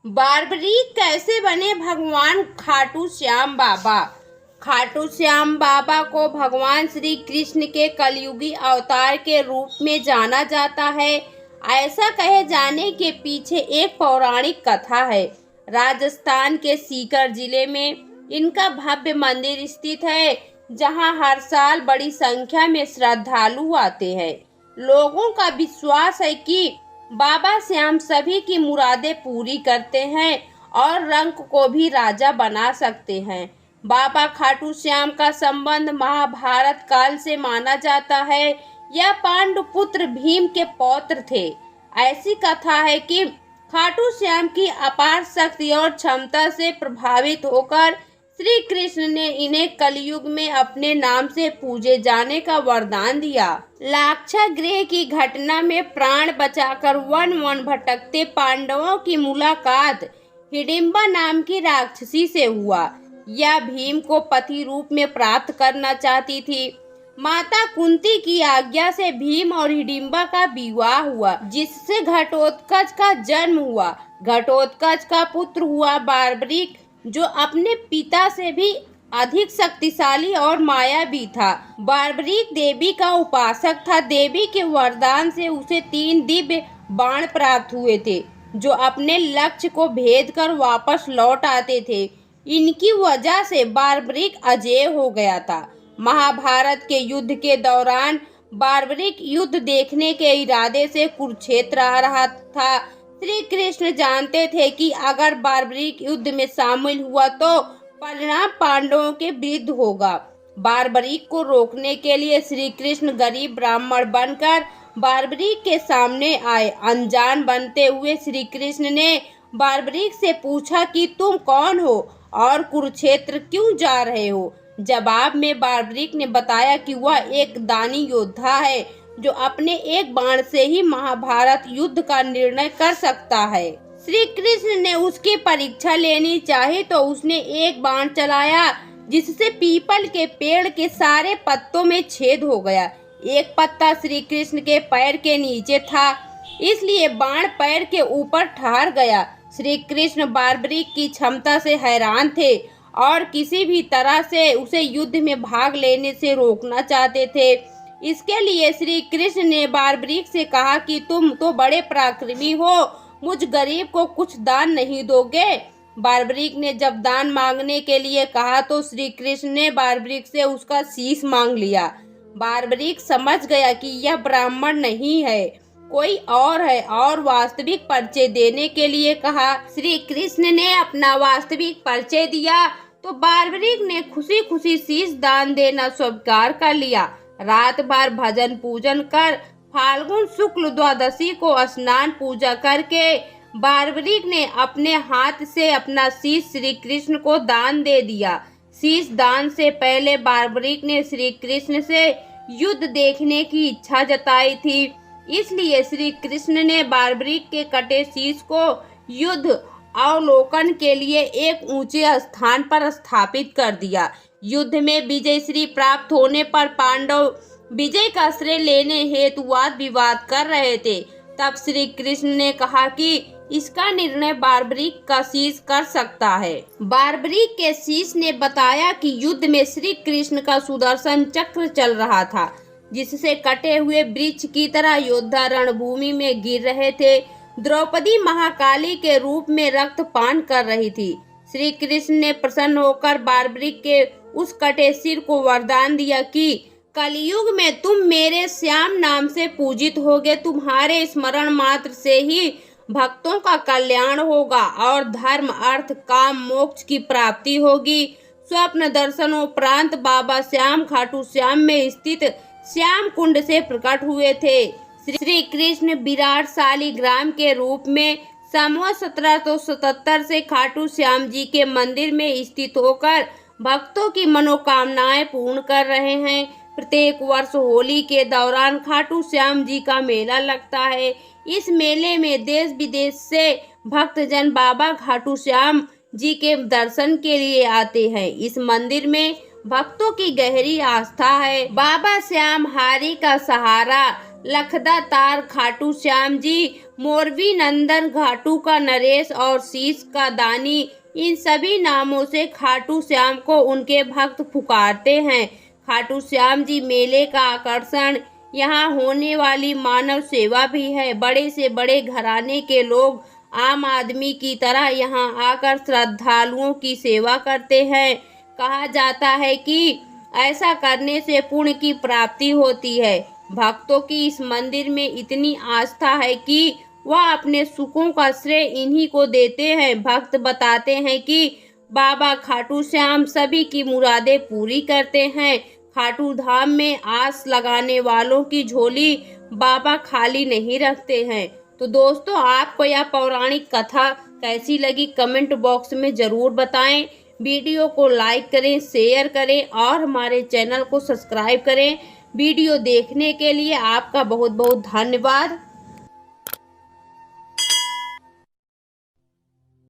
बारबरीक कैसे बने भगवान खाटू श्याम बाबा। खाटू श्याम बाबा को भगवान श्री कृष्ण के कलयुगी अवतार के रूप में जाना जाता है। ऐसा कहे जाने के पीछे एक पौराणिक कथा है। राजस्थान के सीकर जिले में इनका भव्य मंदिर स्थित है, जहां हर साल बड़ी संख्या में श्रद्धालु आते हैं। लोगों का विश्वास है कि बाबा श्याम सभी की मुरादें पूरी करते हैं और रंक को भी राजा बना सकते हैं। बाबा खाटू श्याम का संबंध महाभारत काल से माना जाता है। यह पांडु पुत्र भीम के पौत्र थे। ऐसी कथा है कि खाटू श्याम की अपार शक्ति और क्षमता से प्रभावित होकर श्री कृष्ण ने इन्हें कलयुग में अपने नाम से पूजे जाने का वरदान दिया। लाक्षागृह की घटना में प्राण बचाकर वन भटकते पांडवों की मुलाकात हिडिंबा नाम की राक्षसी से हुआ। यह भीम को पति रूप में प्राप्त करना चाहती थी। माता कुंती की आज्ञा से भीम और हिडिंबा का विवाह हुआ, जिससे घटोत्कच का जन्म हुआ। घटोत्कच का पुत्र हुआ बारबरीक, जो अपने पिता से भी अधिक शक्तिशाली और मायावी था। बारबरीक देवी का उपासक था। देवी के वरदान से उसे 3 दिव्य बाण प्राप्त हुए थे, जो अपने लक्ष्य को भेद कर वापस लौट आते थे। इनकी वजह से बारबरीक अजेय हो गया था। महाभारत के युद्ध के दौरान बारबरीक युद्ध देखने के इरादे से कुरुक्षेत्र आ रहा था। श्री कृष्ण जानते थे कि अगर बारबरीक युद्ध में शामिल हुआ तो परिणाम पांडवों के विरुद्ध होगा। बारबरीक को रोकने के लिए श्री कृष्ण गरीब ब्राह्मण बनकर बारबरीक के सामने आए। अनजान बनते हुए श्री कृष्ण ने बारबरीक से पूछा कि तुम कौन हो और कुरुक्षेत्र क्यों जा रहे हो। जवाब में बारबरीक ने बताया कि वह एक दानी योद्धा है, जो अपने एक बाण से ही महाभारत युद्ध का निर्णय कर सकता है। श्री कृष्ण ने उसकी परीक्षा लेनी चाही तो उसने एक बाण चलाया, जिससे पीपल के पेड़ के सारे पत्तों में छेद हो गया। एक पत्ता श्री कृष्ण के पैर के नीचे था, इसलिए बाण पैर के ऊपर ठहर गया। श्री कृष्ण बारबरीक की क्षमता से हैरान थे और किसी भी तरह से उसे युद्ध में भाग लेने से रोकना चाहते थे। इसके लिए श्री कृष्ण ने बारबरीक से कहा कि तुम तो बड़े पराक्रमी हो, मुझ गरीब को कुछ दान नहीं दोगे। बारबरीक ने जब दान मांगने के लिए कहा तो श्री कृष्ण ने बारबरीक से उसका शीश मांग लिया। बारबरीक समझ गया कि यह ब्राह्मण नहीं है, कोई और है, और वास्तविक परिचय देने के लिए कहा। श्री कृष्ण ने अपना वास्तविक परिचय दिया तो बारबरीक ने खुशी खुशी शीश दान देना स्वीकार कर लिया। रात भर भजन पूजन कर फाल्गुन शुक्ल द्वादशी को स्नान पूजा करके बारबरीक ने अपने हाथ से अपना शीश श्री कृष्ण को दान दे दिया। शीश दान से पहले बारबरीक ने श्री कृष्ण से युद्ध देखने की इच्छा जताई थी, इसलिए श्री कृष्ण ने बारबरीक के कटे शीश को युद्ध अवलोकन के लिए एक ऊंचे स्थान पर स्थापित कर दिया। युद्ध में विजय श्री प्राप्त होने पर पांडव विजय का श्रेय लेने हेतु वाद विवाद कर रहे थे। तब श्री कृष्ण ने कहा कि इसका निर्णय बारबरीक का शीश कर सकता है। बारबरीक के शीश ने बताया कि युद्ध में श्री कृष्ण का सुदर्शन चक्र चल रहा था, जिससे कटे हुए वृक्ष की तरह योद्धा रणभूमि में गिर रहे थे। द्रौपदी महाकाली के रूप में रक्तपान कर रही थी। श्री कृष्ण ने प्रसन्न होकर बारबरीक के उस कटे सिर को वरदान दिया कि कलयुग में तुम मेरे श्याम नाम से पूजित होगे। तुम्हारे स्मरण मात्र से ही भक्तों का कल्याण होगा और धर्म अर्थ काम मोक्ष की प्राप्ति होगी। स्वप्न दर्शनोपरांत बाबा श्याम खाटू श्याम में स्थित श्याम कुंड से प्रकट हुए थे। श्री कृष्ण विराट शालिग्राम के रूप में संवत 1777 से खाटू श्याम जी के मंदिर में स्थित होकर भक्तों की मनोकामनाएं पूर्ण कर रहे हैं। प्रत्येक वर्ष होली के दौरान खाटू श्याम जी का मेला लगता है। इस मेले में देश विदेश से भक्तजन बाबा खाटू श्याम जी के दर्शन के लिए आते हैं। इस मंदिर में भक्तों की गहरी आस्था है। बाबा श्याम हारी का सहारा लखदा तार खाटू श्याम जी मोरवी नंदन, घाटू का नरेश और शीश का दानी, इन सभी नामों से खाटू श्याम को उनके भक्त पुकारते हैं। खाटू श्याम जी मेले का आकर्षण यहाँ होने वाली मानव सेवा भी है। बड़े से बड़े घराने के लोग आम आदमी की तरह यहाँ आकर श्रद्धालुओं की सेवा करते हैं। कहा जाता है कि ऐसा करने से पुण्य की प्राप्ति होती है। भक्तों की इस मंदिर में इतनी आस्था है कि वह अपने सुखों का श्रेय इन्हीं को देते हैं। भक्त बताते हैं कि बाबा खाटू श्याम सभी की मुरादें पूरी करते हैं। खाटू धाम में आस लगाने वालों की झोली बाबा खाली नहीं रखते हैं। तो दोस्तों, आपको यह पौराणिक कथा कैसी लगी कमेंट बॉक्स में ज़रूर बताएं। वीडियो को लाइक करें, शेयर करें और हमारे चैनल को सब्सक्राइब करें। वीडियो देखने के लिए आपका बहुत बहुत धन्यवाद।